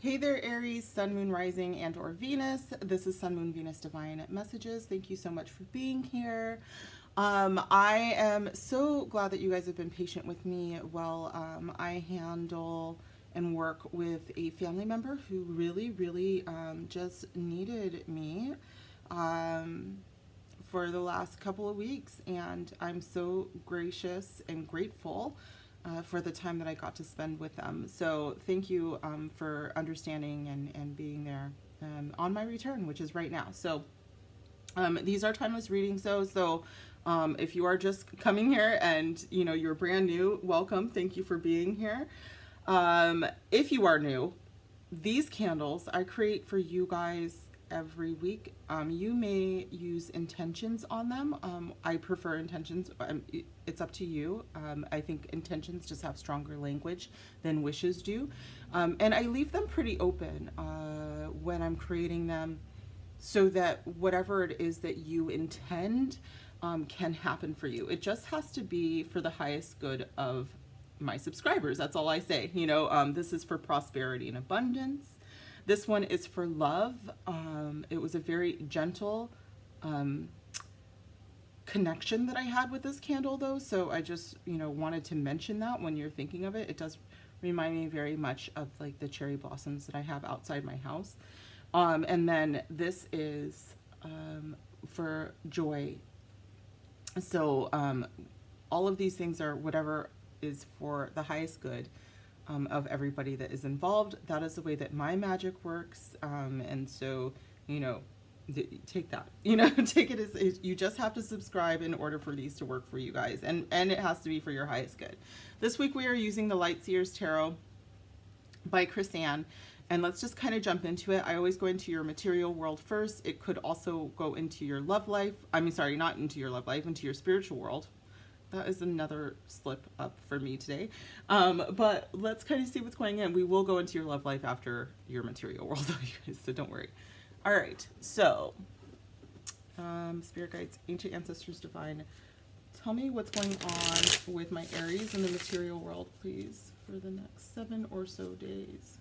Hey there, Aries, Sun, Moon, Rising, and or Venus. This is Sun, Moon, Venus Divine Messages. Thank you so much for being here. I am so glad that you guys have been patient with me while I handle and work with a family member who really just needed me for the last couple of weeks. And I'm so gracious and grateful for the time that I got to spend with them. So thank you for understanding and being there on my return, which is right now. So these are timeless readings though. So if you are just coming here and you're brand new, welcome. Thank you for being here. If you are new, these candles I create for you guys every week. You may use intentions on them. I prefer intentions. It's up to you. I think intentions just have stronger language than wishes do. And I leave them pretty open when I'm creating them so that whatever it is that you intend can happen for you. It just has to be for the highest good of my subscribers. That's all I say. This is for prosperity and abundance. This one is for love. It was a very gentle connection that I had with this candle though. So I just, wanted to mention that when you're thinking of it. It does remind me very much of like the cherry blossoms that I have outside my house. And then this is for joy. So all of these things are whatever is for the highest good of everybody that is involved. That is the way that my magic works. And so, take that, take it as you just have to subscribe in order for these to work for you guys. And it has to be for your highest good. This week we are using the Light Seers Tarot by Chris-Anne. And let's just kind of jump into it. I always go into your material world first. It could also go into your love life. I mean, sorry, not into your love life, into your spiritual world. That is another slip up for me today. But let's kind of see what's going on. We will go into your love life after your material world, though, you guys, so don't worry. All right, so spirit guides, ancient ancestors, divine. Tell me what's going on with my Aries in the material world, please, for the next 7 or so days.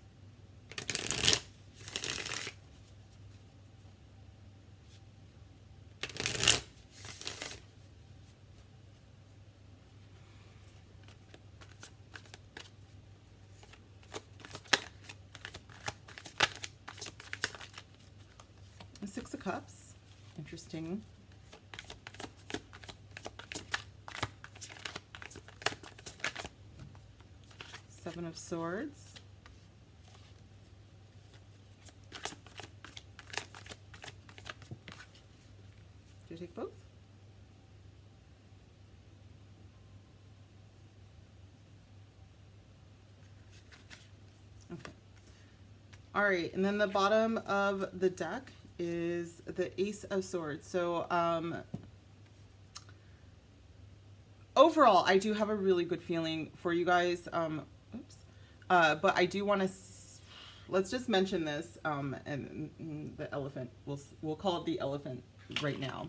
Six of Cups, interesting. Seven of Swords. Do you take both? Okay. All right, and then the bottom of the deck is the Ace of Swords. So overall, I do have a really good feeling for you guys. But I do want to let's just mention this and the elephant. We'll call it the elephant right now.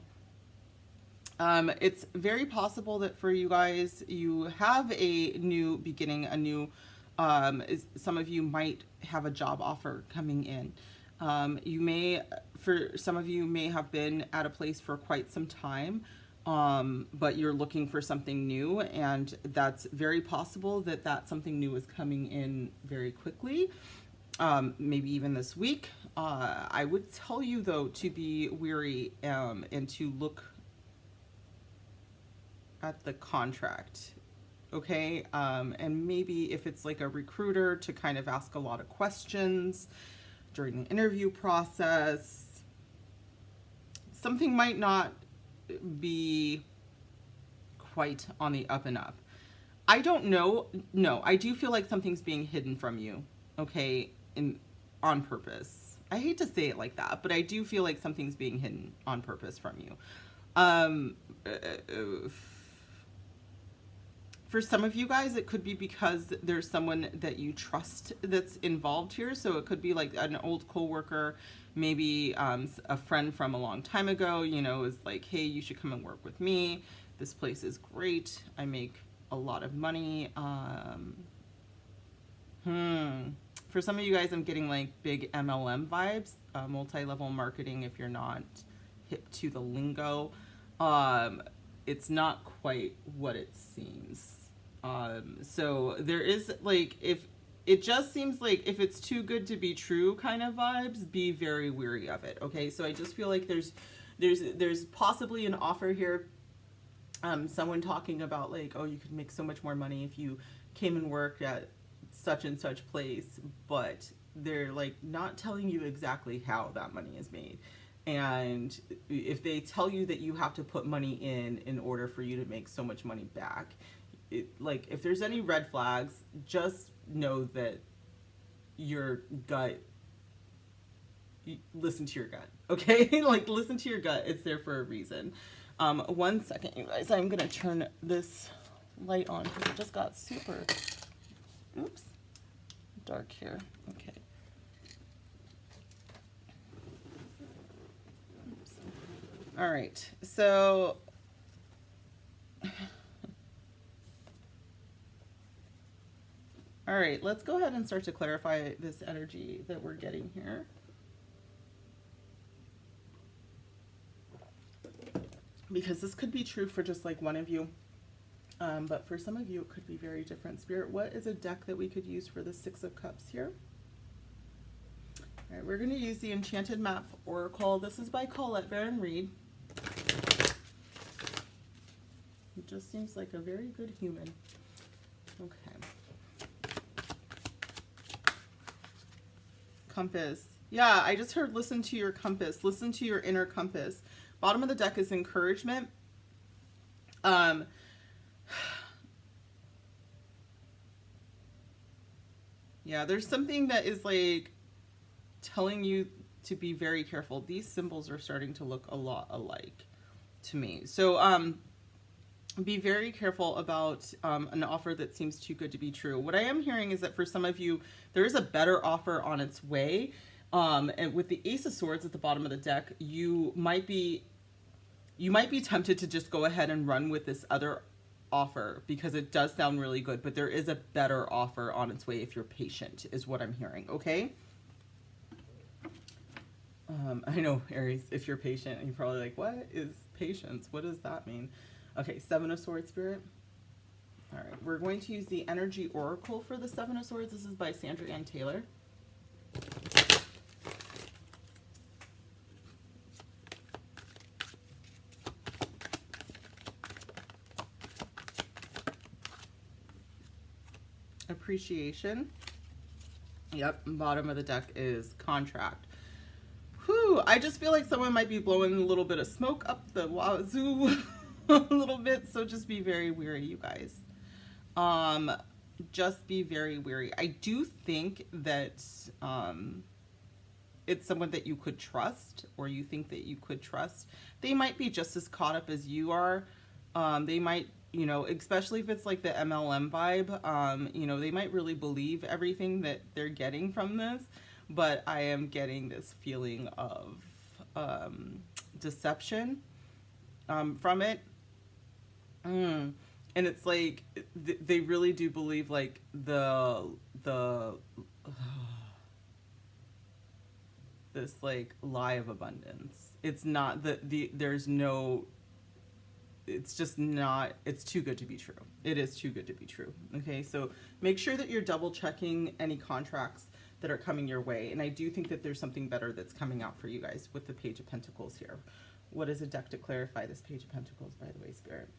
It's very possible that for you guys, you have a new beginning, a new. Some of you might have a job offer coming in. You may, for some of you, may have been at a place for quite some time, but you're looking for something new, and that's very possible that something new is coming in very quickly, maybe even this week. I would tell you, though, to be wary and to look at the contract. Okay, and maybe if it's like a recruiter, to kind of ask a lot of questions during the interview process. Something might not be quite on the up and up. I don't know. No, I do feel like something's being hidden from you, okay, on purpose. I hate to say it like that, but I do feel like something's being hidden on purpose from you. For some of you guys, it could be because there's someone that you trust that's involved here. So it could be like an old coworker, maybe a friend from a long time ago, is like, hey, you should come and work with me. This place is great. I make a lot of money. For some of you guys, I'm getting like big MLM vibes, multi-level marketing. If you're not hip to the lingo, it's not quite what it seems. So there is like, if it just seems like if it's too good to be true kind of vibes, be very weary of it. Okay, so I just feel like there's possibly an offer here. Someone talking about like, oh, you could make so much more money if you came and worked at such and such place, but they're like not telling you exactly how that money is made. And if they tell you that you have to put money in order for you to make so much money back, like if there's any red flags, just know that your gut, listen to your gut, okay? Like listen to your gut. It's there for a reason. 1 second, you guys. I'm gonna turn this light on because it just got super, oops, dark here. Okay. Oops. All right. So. All right, let's go ahead and start to clarify this energy that we're getting here. Because this could be true for just like one of you, but for some of you it could be very different. Spirit, what is a deck that we could use for the Six of Cups here? All right, we're going to use the Enchanted Map Oracle. This is by Colette Baron Reed. It just seems like a very good human. Okay. Compass. Yeah, I just heard listen to your compass. Listen to your inner compass. Bottom of the deck is encouragement. Yeah, there's something that is like telling you to be very careful. These symbols are starting to look a lot alike to me. So be very careful about an offer that seems too good to be true. What I am hearing is that for some of you, there is a better offer on its way. And with the Ace of Swords at the bottom of the deck, you might be tempted to just go ahead and run with this other offer because it does sound really good, but there is a better offer on its way if you're patient, is what I'm hearing, okay? I know, Aries, if you're patient, you're probably like, what is patience? What does that mean? Okay, Seven of Swords, Spirit. All right, we're going to use the Energy Oracle for the Seven of Swords. This is by Sandra Ann Taylor. Appreciation. Yep, bottom of the deck is contract. Whew, I just feel like someone might be blowing a little bit of smoke up the wazoo a little bit, so just be very wary, you guys. Just be very wary. I do think that it's someone that you could trust, or you think that you could trust. They might be just as caught up as you are. They might, you know, especially if it's like the MLM vibe, you know, they might really believe everything that they're getting from this, but I am getting this feeling of deception from it. And it's like, they really do believe like this like lie of abundance. It's not there's no, it's just not, it's too good to be true. It is too good to be true. Okay, so make sure that you're double checking any contracts that are coming your way. And I do think that there's something better that's coming out for you guys with the Page of Pentacles here. What is a deck to clarify this Page of Pentacles, by the way, Spirit?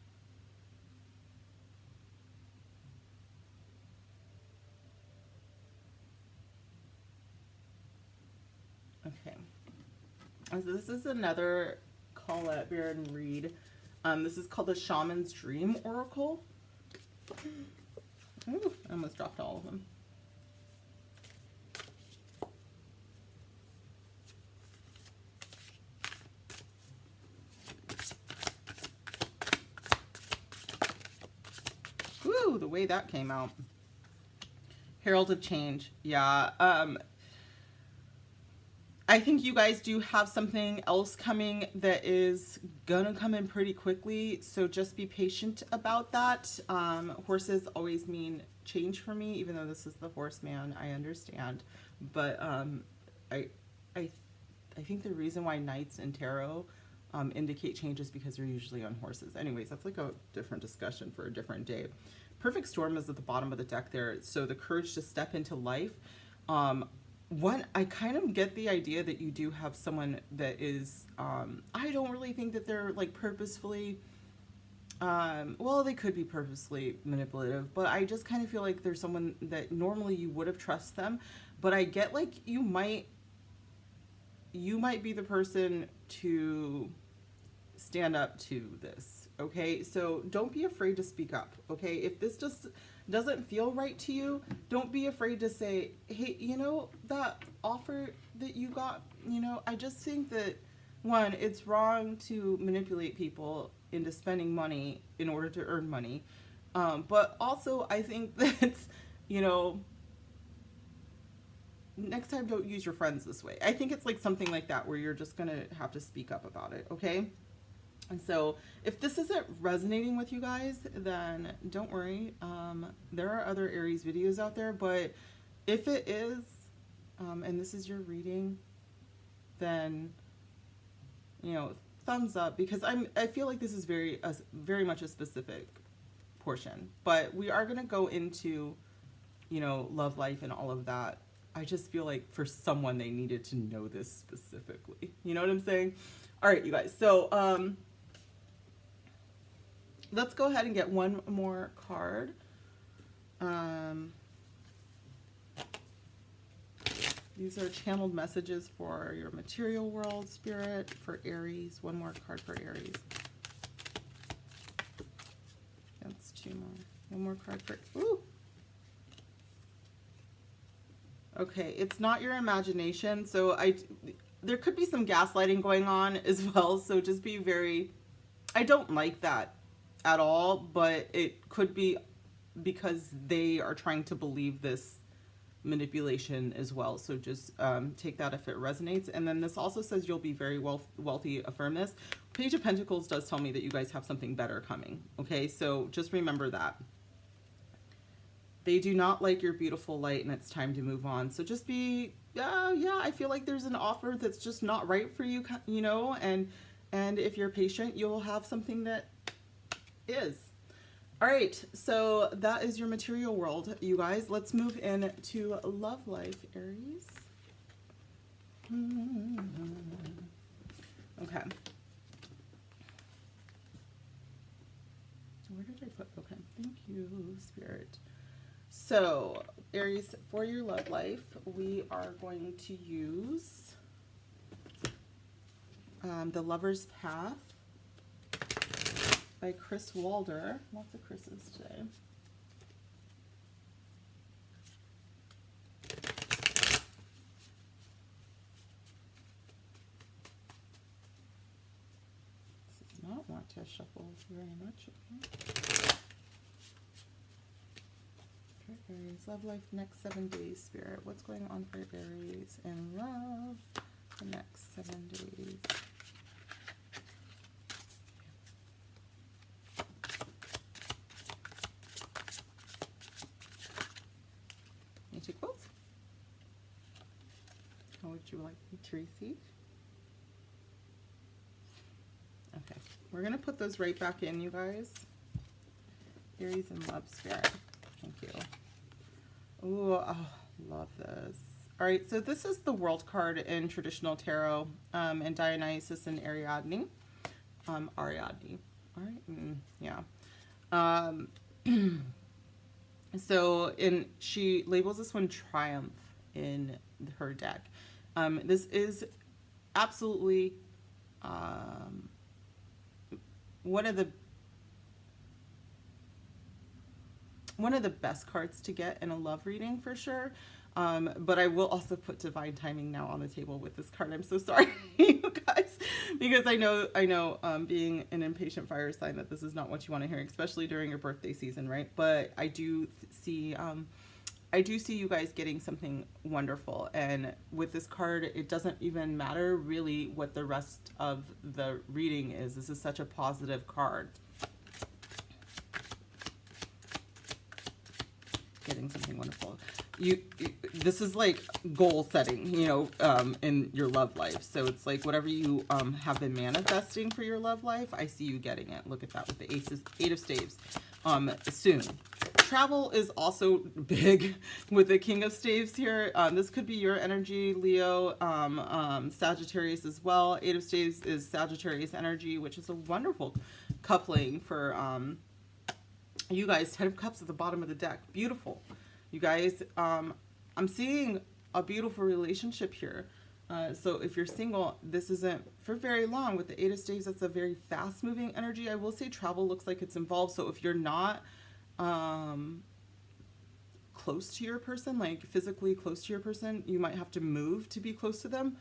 Okay. So this is another Colette Baron Reed. This is called the Shaman's Dream Oracle. Ooh, I almost dropped all of them. Ooh, the way that came out. Herald of Change. Yeah. I think you guys do have something else coming that is gonna come in pretty quickly, so just be patient about that. Horses always mean change for me, even though this is the horseman, I understand. But I, I, I think the reason why knights in tarot indicate change is because they're usually on horses. Anyways, that's like a different discussion for a different day. Perfect storm is at the bottom of the deck there, so the courage to step into life. One, I kind of get the idea that you do have someone that is, I don't really think that they're like purposefully, well, they could be purposely manipulative, but I just kind of feel like there's someone that normally you would have trust them, but I get like you might be the person to stand up to this, okay? So don't be afraid to speak up, okay? If this just doesn't feel right to you, don't be afraid to say, hey, you know, that offer that you got, you know, I just think that, one, it's wrong to manipulate people into spending money in order to earn money. But also, I think that, you know, next time don't use your friends this way. I think it's like something like that where you're just going to have to speak up about it, okay? And so if this isn't resonating with you guys, then don't worry. There are other Aries videos out there, but if it is, and this is your reading, then, you know, thumbs up, because I feel like this is very much a specific portion, but we are going to go into, you know, love life and all of that. I just feel like for someone they needed to know this specifically. You know what I'm saying? All right, you guys. So, let's go ahead and get one more card. These are channeled messages for your material world, Spirit, for Aries. One more card for Aries. That's two more. One more card for... Ooh! Okay, it's not your imagination, so there could be some gaslighting going on as well, so just be very... I don't like that at all, but it could be because they are trying to believe this manipulation as well, so just take that if it resonates. And then this also says you'll be very wealthy. Affirm this. Page of Pentacles does tell me that you guys have something better coming, okay? So just remember that. They do not like your beautiful light, and it's time to move on. So just be, yeah, I feel like there's an offer that's just not right for you, you know, and if you're patient, you'll have something that is. All right, so that is your material world, you guys. Let's move into love life, Aries. Okay. Where did I put? Okay, thank you, Spirit. So, Aries, for your love life, we are going to use The Lover's Path by Chris Walder. Lots of Chris's today. This does not want to shuffle very much. Okay. For Aries, love life, next 7 days, Spirit. What's going on for Aries in love the next 7 days? You take both. How would you like me to receive? Okay, we're gonna put those right back in, you guys. Aries and love, Spirit. Thank you. Ooh, oh, love this. All right, so this is the World card in traditional tarot, and Dionysus and Ariadne. Ariadne. All right, yeah. So she labels this one Triumph in her deck. This is absolutely one of the best cards to get in a love reading for sure. But I will also put divine timing now on the table with this card. I'm so sorry, you guys, because I know, being an impatient fire sign, that this is not what you want to hear, especially during your birthday season, right? But I do see I do see you guys getting something wonderful. And with this card, it doesn't even matter really what the rest of the reading is. This is such a positive card. Getting something wonderful. This is like goal setting, you know, in your love life. So it's like whatever you have been manifesting for your love life, I see you getting it. Look at that with the Eight of Staves. Soon. Travel is also big with the King of Staves here. This could be your energy, Leo, Sagittarius as well. Eight of Staves is Sagittarius energy, which is a wonderful coupling for you guys. Ten of Cups at the bottom of the deck. Beautiful. You guys, I'm seeing a beautiful relationship here. So if you're single, this isn't for very long. With the Eight of Staves, that's a very fast-moving energy. I will say travel looks like it's involved. So if you're not close to your person, like physically close to your person, you might have to move to be close to them.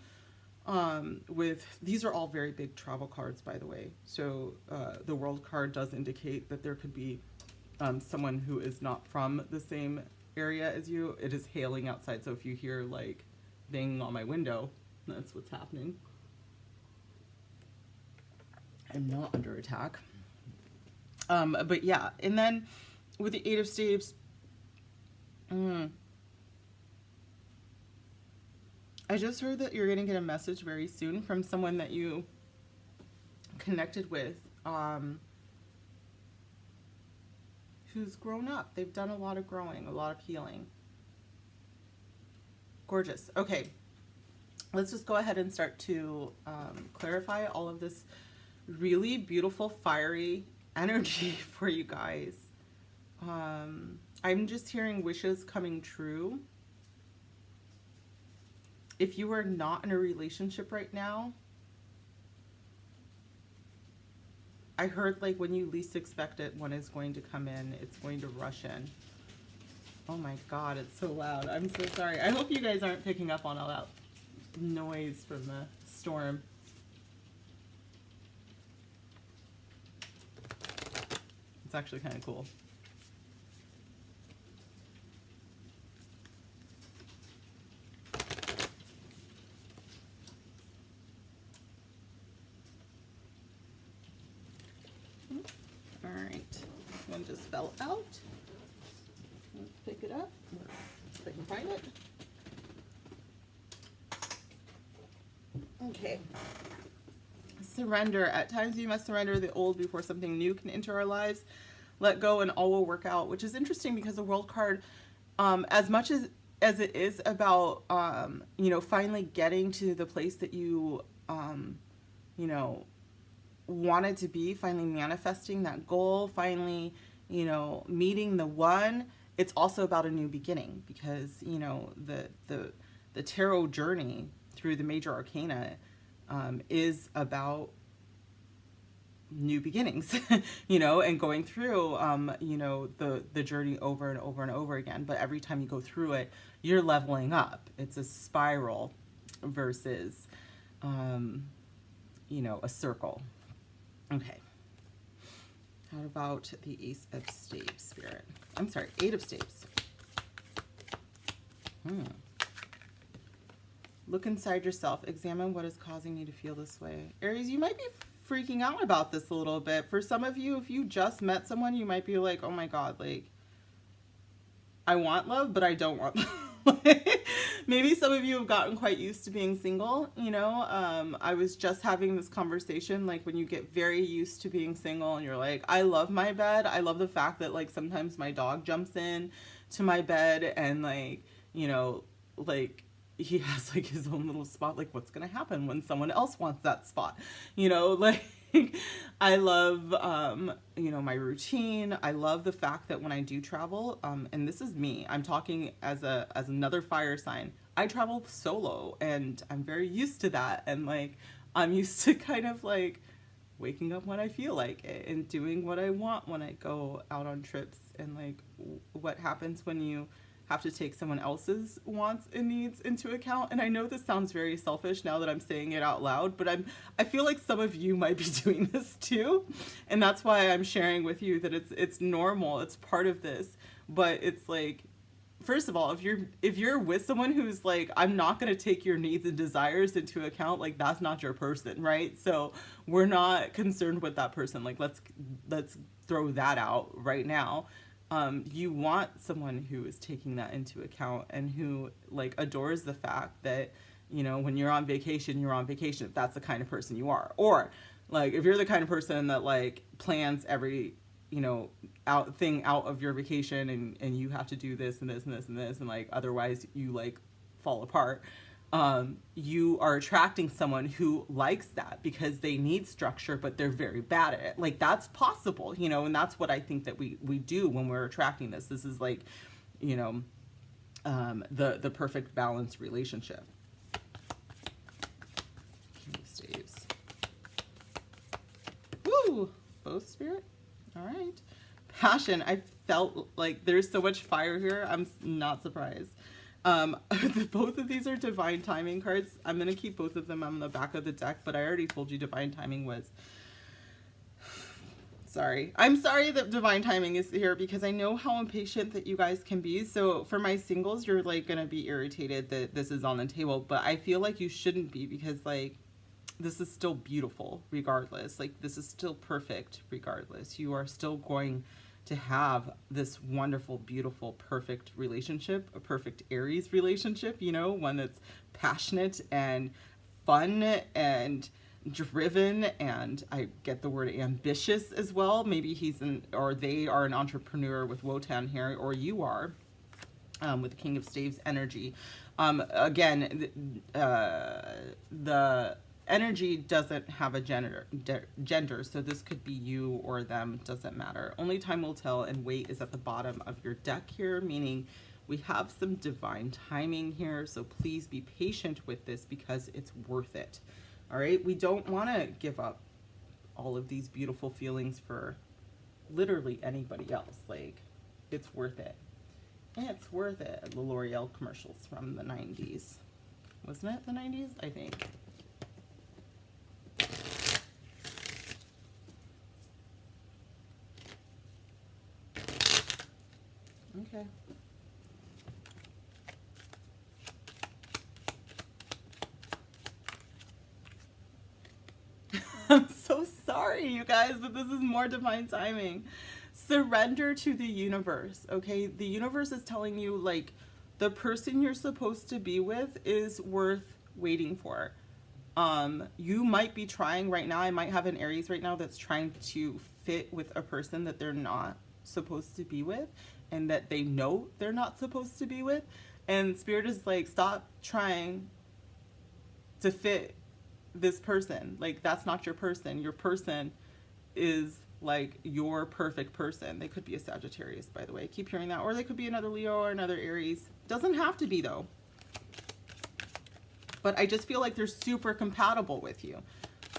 These are all very big travel cards, by the way. So the World card does indicate that there could be someone who is not from the same area as you. It is hailing outside, so if you hear like banging on my window, that's what's happening. I'm not under attack. But yeah, and then with the Eight of Staves, I just heard that you're going to get a message very soon from someone that you connected with, who's grown up. They've done a lot of growing, a lot of healing. Gorgeous. Okay, let's just go ahead and start to clarify all of this really beautiful fiery energy for you guys. I'm just hearing wishes coming true. If you are not in a relationship right now, I heard like when you least expect it, one is going to come in. It's going to rush in. Oh my God, it's so loud. I'm so sorry. I hope you guys aren't picking up on all that noise from the storm. It's actually kind of cool. All right, one just fell out. Let's pick it up, if I can find it. Okay. Surrender. At times you must surrender the old before something new can enter our lives. Let go and all will work out, which is interesting because the World card, as much as it is about, you know, finally getting to the place that you, you know, wanted to be, finally manifesting that goal, finally, you know, meeting the one, it's also about a new beginning because, you know, the tarot journey through the major arcana is about new beginnings, you know, and going through, you know, the journey over and over and over again. But every time you go through it, you're leveling up. It's a spiral versus, you know, a circle. Okay. How about the Ace of Staves, Spirit? I'm sorry, Eight of Staves. Look inside yourself. Examine what is causing you to feel this way. Aries, you might be freaking out about this a little bit. For some of you, if you just met someone, you might be like, oh my God, like, I want love, but I don't want love. Maybe some of you have gotten quite used to being single, you know. I was just having this conversation, like when you get very used to being single and you're like, I love my bed. I love the fact that like sometimes my dog jumps in to my bed and like, you know, like he has like his own little spot. Like what's going to happen when someone else wants that spot? You know, like I love, you know, my routine. I love the fact that when I do travel, and this is me, I'm talking as another fire sign. I travel solo and I'm very used to that. And like, I'm used to kind of like waking up when I feel like it and doing what I want when I go out on trips. And like what happens when you have to take someone else's wants and needs into account. And I know this sounds very selfish now that I'm saying it out loud, but I feel like some of you might be doing this too. And that's why I'm sharing with you that it's normal. It's part of this, but it's like first of all, if you're with someone who's like, I'm not going to take your needs and desires into account, like that's not your person, right? So we're not concerned with that person. Like let's throw that out right now. You want someone who is taking that into account and who like adores the fact that, you know, when you're on vacation, you're on vacation, if that's the kind of person you are. Or like if you're the kind of person that like plans every, you know, out of your vacation, and you have to do this and this and this and this, and like otherwise you like fall apart, you are attracting someone who likes that because they need structure but they're very bad at it. Like that's possible, you know, and that's what I think that we do when we're attracting this is like, you know, the perfect balanced relationship. King of Staves. Woo! Both, Spirit. All right. Passion. I felt like there's so much fire here. I'm not surprised. Both of these are divine timing cards. I'm going to keep both of them on the back of the deck, but I already told you divine timing was... Sorry. I'm sorry that divine timing is here because I know how impatient that you guys can be. So for my singles, you're like going to be irritated that this is on the table, but I feel like you shouldn't be because like this is still beautiful regardless. Like this is still perfect regardless. You are still going to have this wonderful, beautiful, perfect relationship, a perfect Aries relationship, you know, one that's passionate and fun and driven, and I get the word ambitious as well. Maybe they are an entrepreneur with Wotan here, or you are with the King of Staves energy. Again, the energy doesn't have a gender, so this could be you or them, doesn't matter. Only time will tell, and wait is at the bottom of your deck here, meaning we have some divine timing here, so please be patient with this because it's worth it. All right, we don't want to give up all of these beautiful feelings for literally anybody else. Like, it's worth it. It's worth it. The L'Oreal commercials from the 90s. Wasn't it the 90s? I think. Okay. I'm so sorry, you guys, but this is more divine timing. Surrender to the universe, okay? The universe is telling you, like, the person you're supposed to be with is worth waiting for. You might be trying right now, I might have an Aries right now that's trying to fit with a person that they're not supposed to be with, and that they know they're not supposed to be with. And Spirit is like, stop trying to fit this person. Like, that's not your person. Your person is like your perfect person. They could be a Sagittarius, by the way. I keep hearing that. Or they could be another Leo or another Aries. Doesn't have to be, though. But I just feel like they're super compatible with you.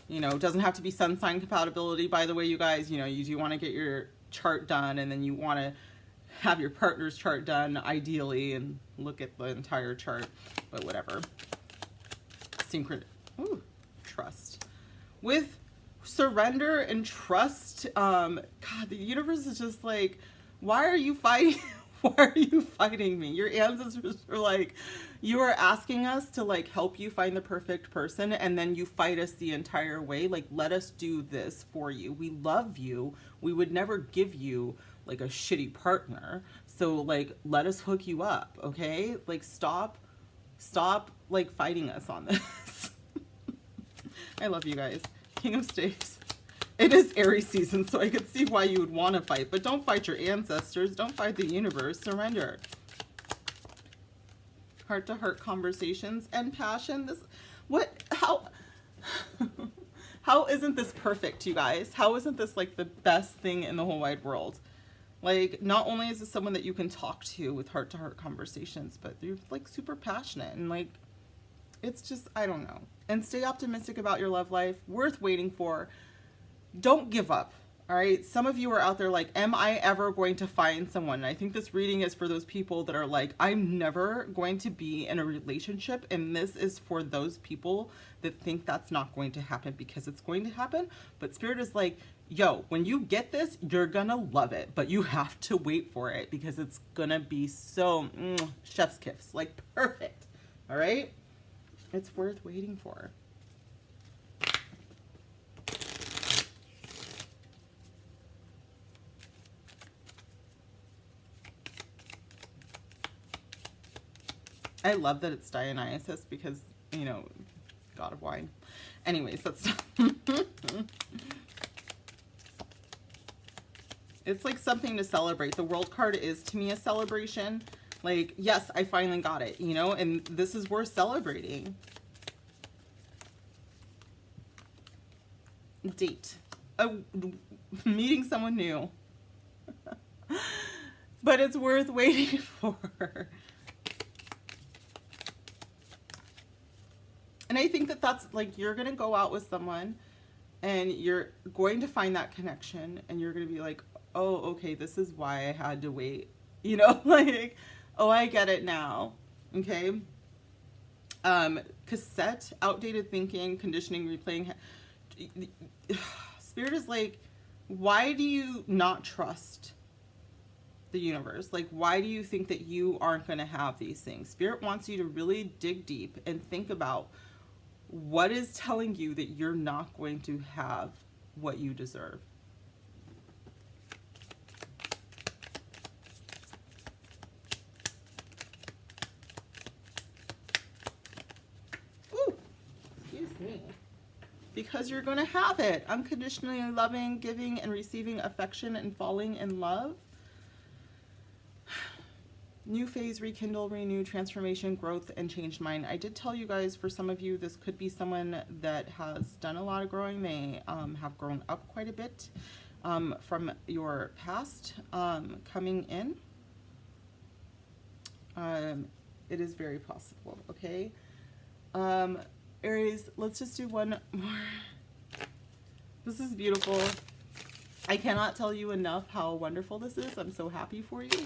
You know, it doesn't have to be sun sign compatibility, by the way, you guys. You know, you do want to get your chart done, and then you want to have your partner's chart done, ideally, and look at the entire chart. But whatever. Ooh. Trust. With surrender and trust, God, the universe is just like, why are you fighting? Why are you fighting me? Your ancestors are like, you are asking us to like help you find the perfect person, and then you fight us the entire way. Like, let us do this for you. We love you. We would never give you like a shitty partner. So like, let us hook you up, okay? Like, stop like fighting us on this. I love you guys. King of Staves. It is Aries season, so I could see why you would want to fight, but don't fight your ancestors. Don't fight the universe. Surrender. Heart-to-heart conversations and passion. How isn't this perfect, you guys? How isn't this like the best thing in the whole wide world? Like, not only is this someone that you can talk to with heart-to-heart conversations, but you're like super passionate and like, it's just, I don't know. And stay optimistic about your love life. Worth waiting for. Don't give up. All right. Some of you are out there like, am I ever going to find someone? And I think this reading is for those people that are like, I'm never going to be in a relationship. And this is for those people that think that's not going to happen, because it's going to happen. But Spirit is like, yo, when you get this, you're gonna love it, but you have to wait for it because it's gonna be so chef's kiss, like perfect. All right, it's worth waiting for. I love that it's Dionysus because, you know, god of wine. Anyways, that's it's like something to celebrate. The World card is to me a celebration. Like, yes, I finally got it, you know, and this is worth celebrating. Date. Meeting someone new. But it's worth waiting for. And I think that that's like, you're going to go out with someone and you're going to find that connection and you're going to be like, oh, okay, this is why I had to wait. You know, like, oh, I get it now. Okay. Cassette, outdated thinking, conditioning, replaying. Spirit is like, why do you not trust the universe? Like, why do you think that you aren't going to have these things? Spirit wants you to really dig deep and think about what is telling you that you're not going to have what you deserve. Ooh, excuse me. Because you're going to have it. Unconditionally loving, giving, and receiving affection and falling in love. New phase, rekindle, renew, transformation, growth, and changed mind. I did tell you guys, for some of you, this could be someone that has done a lot of growing. They have grown up quite a bit from your past coming in. It is very possible, okay? Aries, let's just do one more. This is beautiful. I cannot tell you enough how wonderful this is. I'm so happy for you.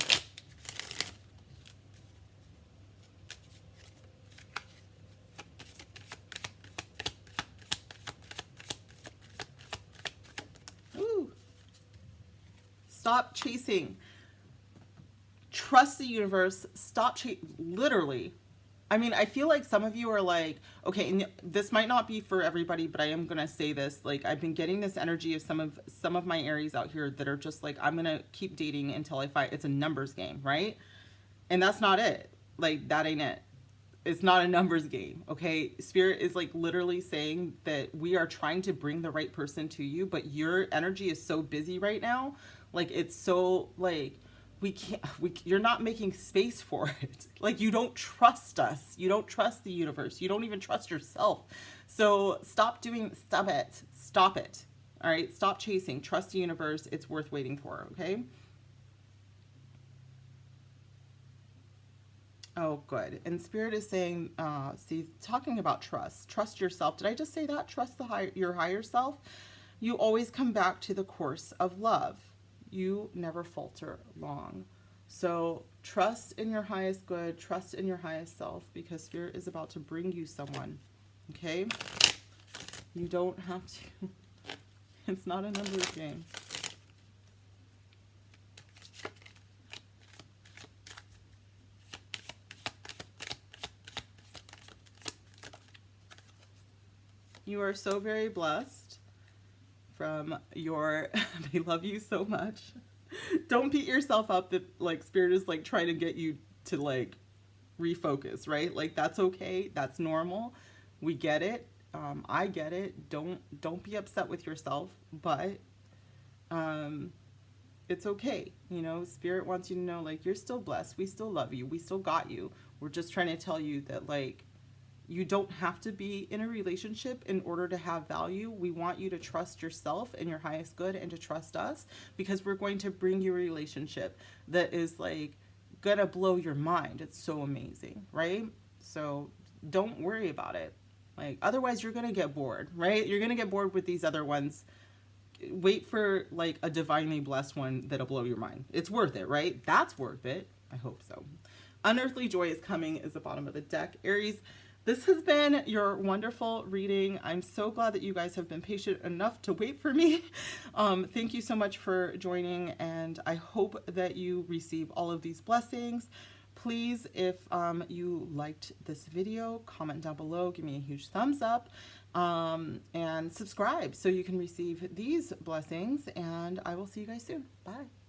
Stop chasing. Trust the universe. Stop literally. I mean, I feel like some of you are like, okay, and this might not be for everybody, but I am going to say this. Like, I've been getting this energy of some of my Aries out here that are just like, I'm going to keep dating until I find it's a numbers game, right? And that's not it. Like, that ain't it. It's not a numbers game, okay? Spirit is like literally saying that we are trying to bring the right person to you, but your energy is so busy right now. Like, it's so like, you're not making space for it. Like, you don't trust us. You don't trust the universe. You don't even trust yourself. So stop it. Stop it. All right. Stop chasing. Trust the universe. It's worth waiting for. Okay. Oh, good. And Spirit is saying, see, talking about trust yourself. Did I just say that? Trust your higher self. You always come back to the course of love. You never falter long. So trust in your highest good, trust in your highest self, because Spirit is about to bring you someone. Okay? You don't have to. It's not a numbers game. You are so very blessed from your, they love you so much. Don't beat yourself up that like Spirit is like trying to get you to like refocus, right? Like, that's okay. That's normal. We get it. I get it. Don't be upset with yourself, but it's okay. You know, Spirit wants you to know, like, you're still blessed. We still love you. We still got you. We're just trying to tell you that, like, you don't have to be in a relationship in order to have value. We want you to trust yourself and your highest good and to trust us, because we're going to bring you a relationship that is like gonna blow your mind. It's so amazing, right? So don't worry about it. Like, otherwise you're gonna get bored, right? You're gonna get bored with these other ones. Wait for like a divinely blessed one that'll blow your mind. It's worth it, right? That's worth it. I hope so. Unearthly joy is coming is the bottom of the deck. Aries, This has been your wonderful reading. I'm so glad that you guys have been patient enough to wait for me. Thank you so much for joining, and I hope that you receive all of these blessings. Please, if you liked this video, comment down below, give me a huge thumbs up, and subscribe so you can receive these blessings, and I will see you guys soon. Bye.